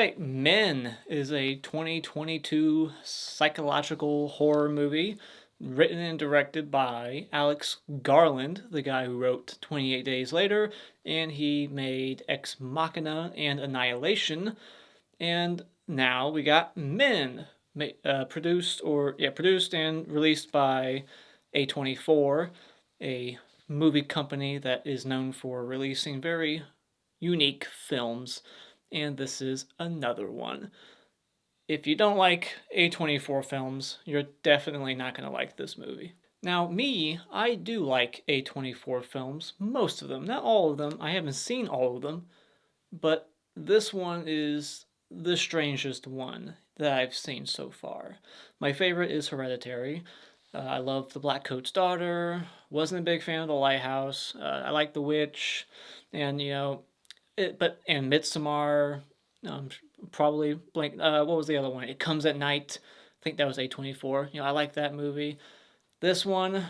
right, Men is a 2022 psychological horror movie written and directed by Alex Garland, the guy who wrote 28 Days Later, and he made Ex Machina and Annihilation. And now we got Men, produced and released by A24, a movie company that is known for releasing very unique films, and this is another one. If you don't like A24 films, you're definitely not going to like this movie. Now, me, I do like A24 films, most of them, not all of them. I haven't seen all of them, but this one is the strangest one that I've seen so far. My favorite is Hereditary. I love The Black Coat's Daughter. Wasn't a big fan of The Lighthouse. I like The Witch, and and Midsommar. Um, Probably blank. What was the other one? It Comes at Night. I think that was A24. I like that movie. This one,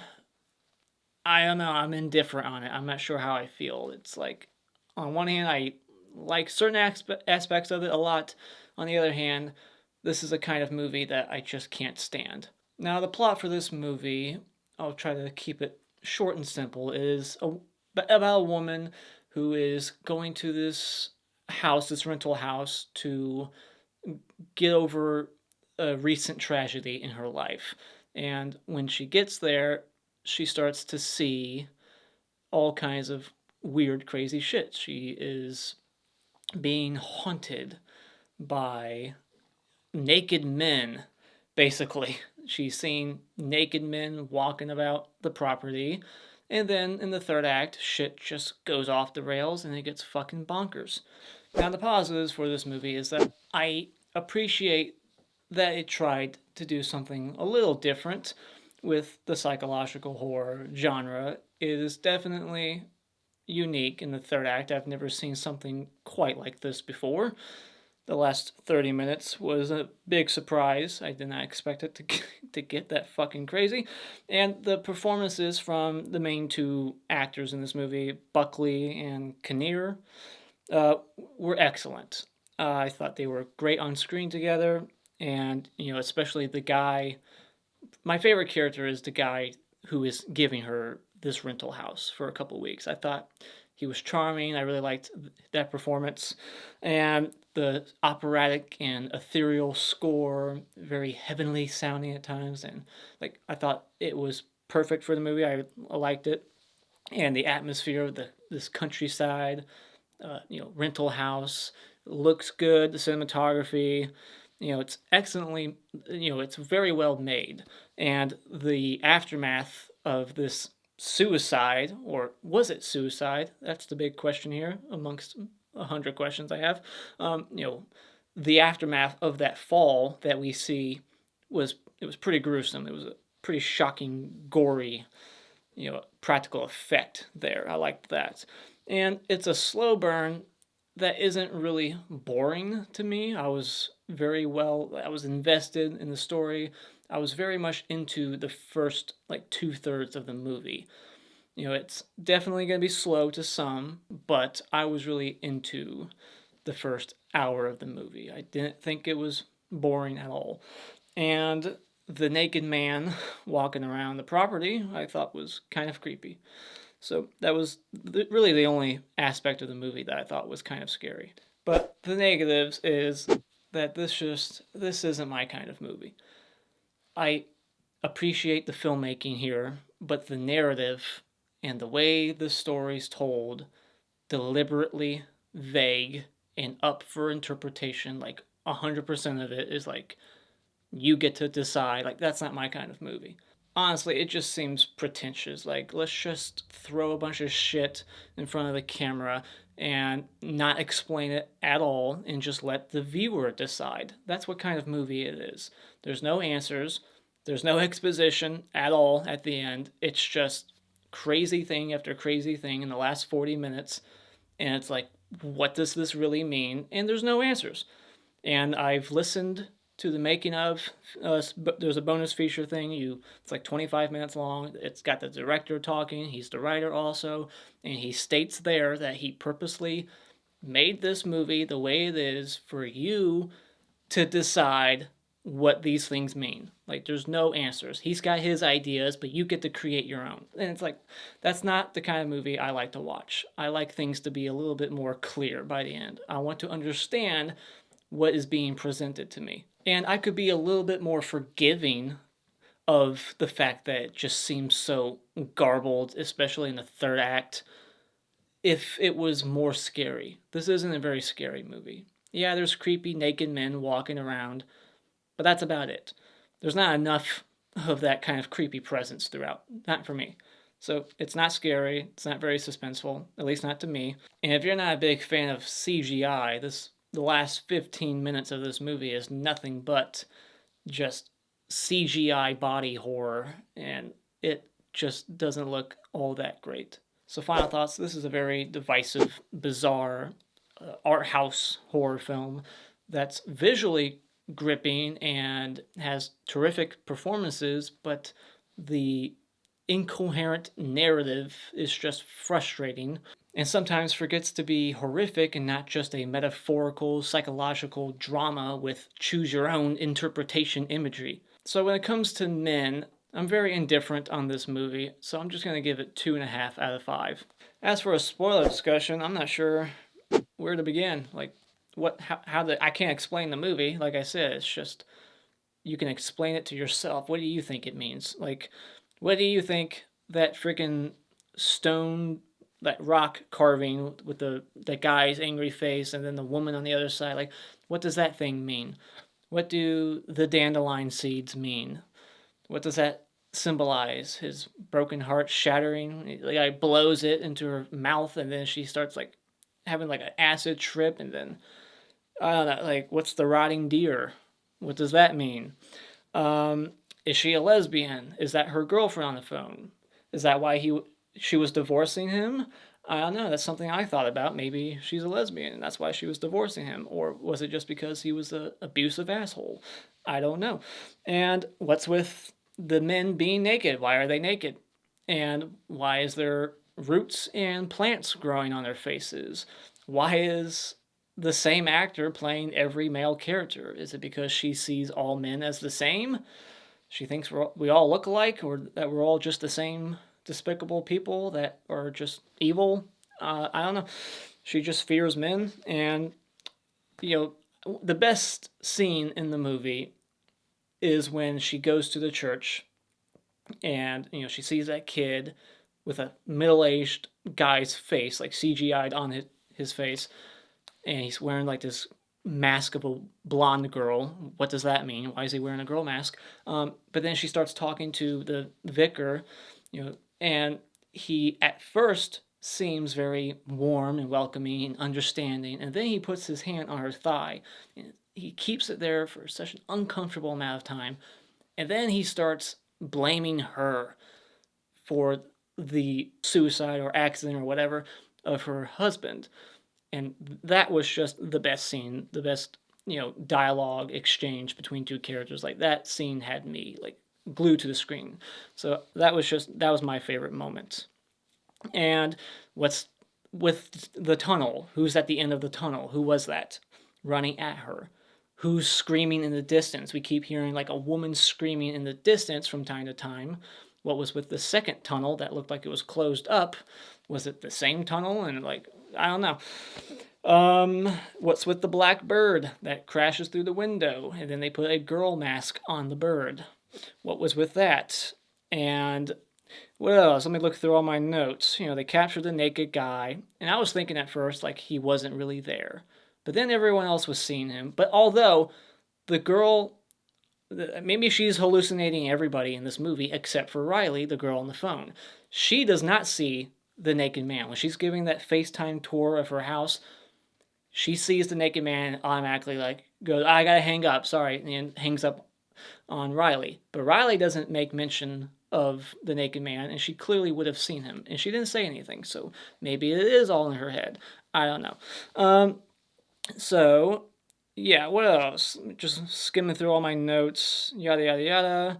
I don't know. I'm indifferent on it. I'm not sure how I feel. It's like, on one hand, I like certain aspects of it a lot. On the other hand, this is a kind of movie that I just can't stand. Now, the plot for this movie, I'll try to keep it short and simple, is about a woman who is going to this house, this rental house, to get over a recent tragedy in her life. And when she gets there, she starts to see all kinds of weird, crazy shit. She is being haunted by naked men, basically. She's seeing naked men walking about the property. And then in the third act, shit just goes off the rails and it gets fucking bonkers. Now, the positives for this movie is that I appreciate that it tried to do something a little different with the psychological horror genre. It is definitely unique in the third act. I've never seen something quite like this before. The last 30 minutes was a big surprise. I did not expect it to get that fucking crazy. And the performances from the main two actors in this movie, Buckley and Kinnear, were excellent. I thought they were great on screen together, and especially the guy. My favorite character is the guy who is giving her this rental house for a couple weeks. I thought he was charming. I really liked that performance, and the operatic and ethereal score, very heavenly sounding at times, and I thought it was perfect for the movie. I liked it, and the atmosphere of this countryside, rental house looks good. The cinematography, it's excellently, it's very well made, and the aftermath of this suicide, or was it suicide? That's the big question here amongst 100 questions I have. The aftermath of that fall that we see was pretty gruesome. It was a pretty shocking, gory, practical effect there. I liked that, and it's a slow burn that isn't really boring to me. I was invested in the story. I was very much into the first 2/3 of the movie. It's definitely going to be slow to some, but I was really into the first hour of the movie. I didn't think it was boring at all. And the naked man walking around the property I thought was kind of creepy. So that was really the only aspect of the movie that I thought was kind of scary. But the negatives is that this isn't my kind of movie. I appreciate the filmmaking here, but the narrative and the way the story's told, deliberately vague and up for interpretation. 100% of it is you get to decide. That's not my kind of movie. Honestly, it just seems pretentious. Let's just throw a bunch of shit in front of the camera and not explain it at all and just let the viewer decide. That's what kind of movie it is. There's no answers. There's no exposition at all at the end. It's just crazy thing after crazy thing in the last 40 minutes. And it's what does this really mean? And there's no answers. And I've listened to the making of. There's a bonus feature thing. It's 25 minutes long. It's got the director talking. He's the writer also, and he states there that he purposely made this movie the way it is for you to decide what these things mean. Like, there's no answers. He's got his ideas, but you get to create your own. And it's like, that's not the kind of movie I like to watch. I like things to be a little bit more clear by the end. I want to understand what is being presented to me. And I could be a little bit more forgiving of the fact that it just seems so garbled, especially in the third act, if it was more scary. This isn't a very scary movie. Yeah, there's creepy naked men walking around, but that's about it. There's not enough of that kind of creepy presence throughout. Not for me. So it's not scary. It's not very suspenseful, at least not to me. And if you're not a big fan of CGI, the last 15 minutes of this movie is nothing but just CGI body horror, and it just doesn't look all that great. So final thoughts, this is a very divisive, bizarre art house horror film that's visually gripping and has terrific performances, but the incoherent narrative is just frustrating and sometimes forgets to be horrific and not just a metaphorical psychological drama with choose your own interpretation imagery. So when it comes to men, I'm very indifferent on this movie, so I'm just going to give it 2.5 out of 5. As for a spoiler discussion, I'm not sure where to begin. Like, I can't explain the movie. Like I said, it's just, you can explain it to yourself. What do you think it means? Like, what do you think that freaking stone, that rock carving with the guy's angry face and then the woman on the other side, like, what does that thing mean? What do the dandelion seeds mean? What does that symbolize? His broken heart shattering? The guy blows it into her mouth and then she starts like having like an acid trip, and then I don't know, like, what's the rotting deer? What does that mean? Is she a lesbian? Is that her girlfriend on the phone? Is that why she was divorcing him? I don't know. That's something I thought about. Maybe she's a lesbian and that's why she was divorcing him. Or was it just because he was an abusive asshole? I don't know. And what's with the men being naked? Why are they naked? And why is there roots and plants growing on their faces? Why is the same actor playing every male character? Is it because she sees all men as the same? She thinks we all look alike, or that we're all just the same despicable people that are just evil? I don't know. She just fears men. And, the best scene in the movie is when she goes to the church and, she sees that kid with a middle-aged guy's face, like CGI'd on his face, and he's wearing like this mask of a blonde girl. What does that mean? Why is he wearing a girl mask? But then she starts talking to the vicar, and he at first seems very warm and welcoming and understanding, and then he puts his hand on her thigh, and he keeps it there for such an uncomfortable amount of time, and then he starts blaming her for the suicide or accident or whatever of her husband. And that was just the best scene, the best, dialogue exchange between two characters. Like, that scene had me, like, glued to the screen. So that was my favorite moment. And what's with the tunnel? Who's at the end of the tunnel? Who was that running at her? Who's screaming in the distance? We keep hearing, like, a woman screaming in the distance from time to time. What was with the second tunnel that looked like it was closed up? Was it the same tunnel? And, like, I don't know. What's with the black bird that crashes through the window and then they put a girl mask on the bird? What was with that? And what else? Let me look through all my notes. They captured the naked guy, and I was thinking at first like he wasn't really there, but then everyone else was seeing him. But although the girl, maybe she's hallucinating everybody in this movie except for Riley, the girl on the phone. She does not see the naked man. When she's giving that FaceTime tour of her house, she sees the naked man and automatically goes, I gotta hang up, sorry, and hangs up on Riley. But Riley doesn't make mention of the naked man, and she clearly would have seen him, and she didn't say anything, so maybe it is all in her head. I don't know. So, yeah, what else? Just skimming through all my notes, yada, yada, yada.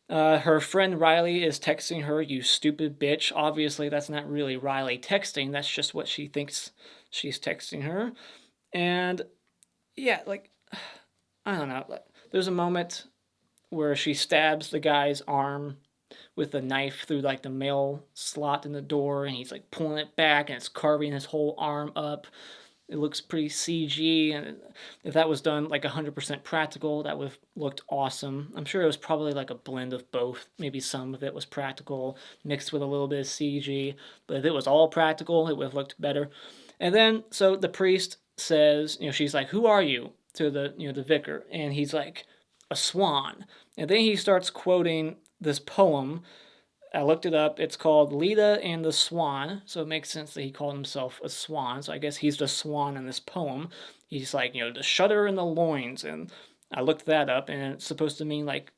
Her friend Riley is texting her, you stupid bitch. Obviously, that's not really Riley texting. That's just what she thinks she's texting her. And yeah, like, I don't know. Like, there's a moment where she stabs the guy's arm with a knife through like the mail slot in the door, and he's like pulling it back, and it's carving his whole arm up. It looks pretty CG, and if that was done like 100% practical, that would have looked awesome. I'm sure it was probably like a blend of both. Maybe some of it was practical mixed with a little bit of CG, but if it was all practical, it would have looked better. And then, so the priest says, she's like, "Who are you?" to the vicar, and he's like, "A swan." And then he starts quoting this poem. I looked it up. It's called Leda and the Swan, so it makes sense that he called himself a swan. So I guess he's the swan in this poem. He's like, the shudder in the loins, and I looked that up, and it's supposed to mean like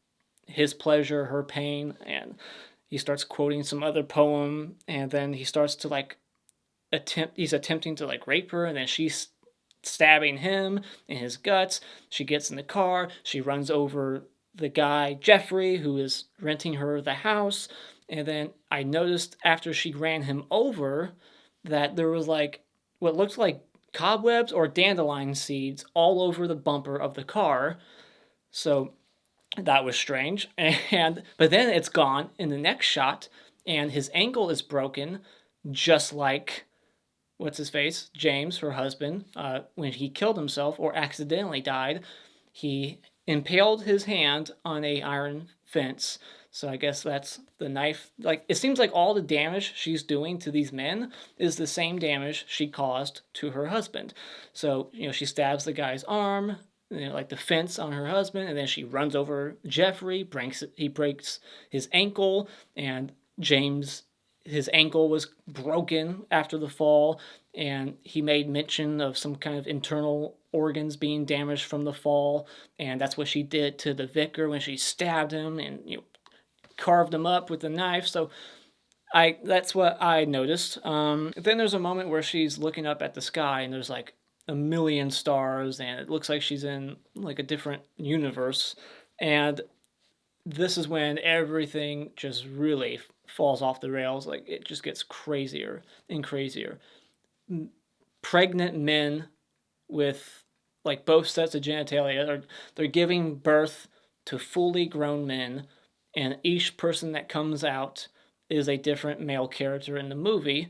his pleasure, her pain, and he starts quoting some other poem, and then he starts to like he's attempting to like rape her, and then she's stabbing him in his guts. She gets in the car, she runs over the guy Jeffrey who is renting her the house, and then I noticed after she ran him over that there was like what looked like cobwebs or dandelion seeds all over the bumper of the car. So that was strange. But then it's gone in the next shot, and his ankle is broken, just like what's his face, James, her husband, when he killed himself or accidentally died. He impaled his hand on a iron fence. So I guess that's the knife. Like, it seems like all the damage she's doing to these men is the same damage she caused to her husband. So, she stabs the guy's arm, like the fence on her husband, and then she runs over Jeffrey, he breaks his ankle, and James, his ankle was broken after the fall, and he made mention of some kind of internal organs being damaged from the fall, and that's what she did to the vicar when she stabbed him and carved him up with the knife. So that's what I noticed. Then there's a moment where she's looking up at the sky, and there's like a million stars, and it looks like she's in like a different universe. And this is when everything just really falls off the rails. Like, it just gets crazier and crazier. Pregnant men with like both sets of genitalia they're giving birth to fully grown men, and each person that comes out is a different male character in the movie,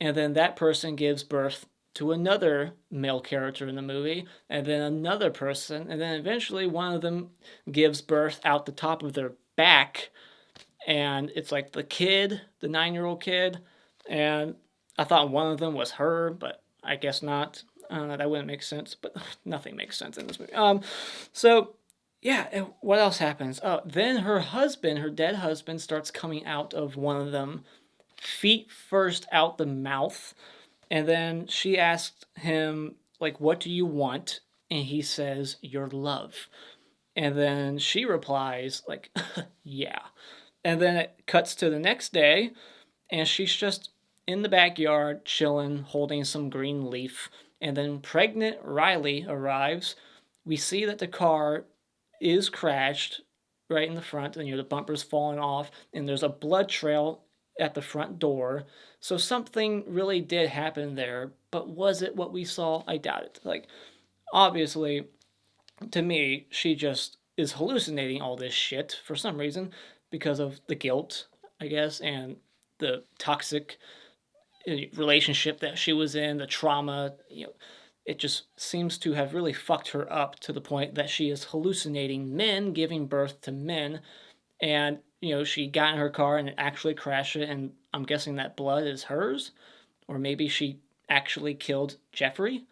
and then that person gives birth to another male character in the movie, and then another person, and then eventually one of them gives birth out the top of their back, and it's like the 9-year-old kid, and I thought one of them was her, but I guess not. That wouldn't make sense, but nothing makes sense in this movie. So yeah, what else happens? Oh, then her husband, her dead husband, starts coming out of one of them, feet first out the mouth, and then she asked him, like, "What do you want?" And he says, "Your love." And then she replies, like, "Yeah." And then it cuts to the next day, and she's just in the backyard chilling, holding some green leaf. And then pregnant Riley arrives. We see that the car is crashed right in the front, and the bumper's falling off, and there's a blood trail at the front door. So something really did happen there, but was it what we saw? I doubt it. Like, obviously, to me, she just is hallucinating all this shit for some reason because of the guilt, I guess, and the toxic relationship that she was in, the trauma. It just seems to have really fucked her up to the point that she is hallucinating men giving birth to men. And she got in her car and actually crashed it, and I'm guessing that blood is hers, or maybe she actually killed Jeffrey,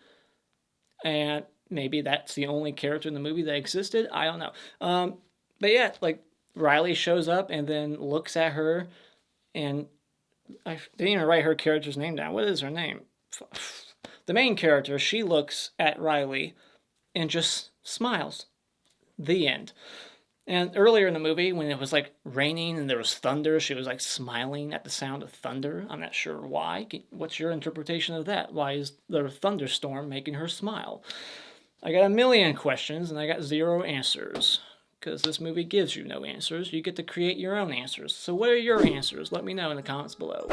and maybe that's the only character in the movie that existed. I don't know. But yeah, like, Riley shows up and then looks at her, and I didn't even write her character's name down. What is her name? The main character, she looks at Riley and just smiles. The end. And earlier in the movie, when it was like raining and there was thunder, she was like smiling at the sound of thunder. I'm not sure why. What's your interpretation of that? Why is the thunderstorm making her smile? I got a million questions and I got 0 answers. because this movie gives you no answers. You get to create your own answers. So what are your answers? Let me know in the comments below.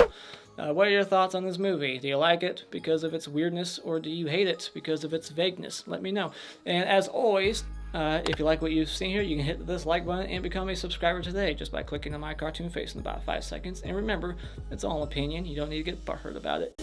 What are your thoughts on this movie? Do you like it because of its weirdness, or do you hate it because of its vagueness? Let me know. And as always, if you like what you've seen here, you can hit this like button and become a subscriber today just by clicking on my cartoon face in about 5 seconds. And remember, it's all opinion. You don't need to get butthurt about it.